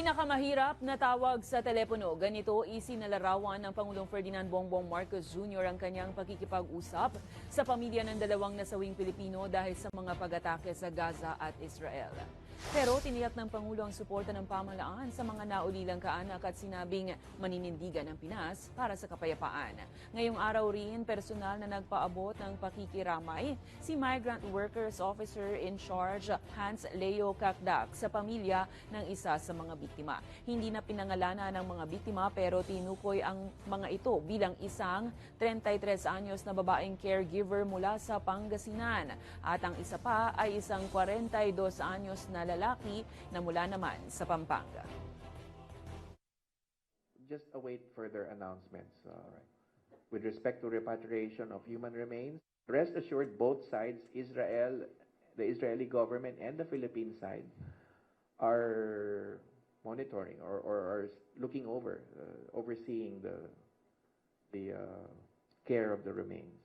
Pinakamahirap na tawag sa telepono. Ganito isinalarawan ng Pangulong Ferdinand Bongbong Marcos Jr. ang kanyang pakikipag-usap sa pamilya ng dalawang nasawing Pilipino dahil sa mga pag-atake sa Gaza at Israel. Pero tiniyak ng Pangulo ang suporta ng pamahalaan sa mga naulilang kaanak at sinabing maninindigan ng Pinas para sa kapayapaan. Ngayong araw rin, personal na nagpaabot ng pakikiramay si Migrant Workers Officer in Charge Hans Leo Kakdak sa pamilya ng isa sa mga biktima. Hindi na pinangalanan ng mga biktima pero tinukoy ang mga ito bilang isang 33 anyos na babaeng caregiver mula sa Pangasinan at ang isa pa ay isang 42 anyos na lalaki na mula naman sa Pampanga. Just await further announcements with respect to repatriation of human remains. Rest assured, both sides, Israel, the Israeli government and the Philippine side, are monitoring or are looking over, overseeing the care of the remains.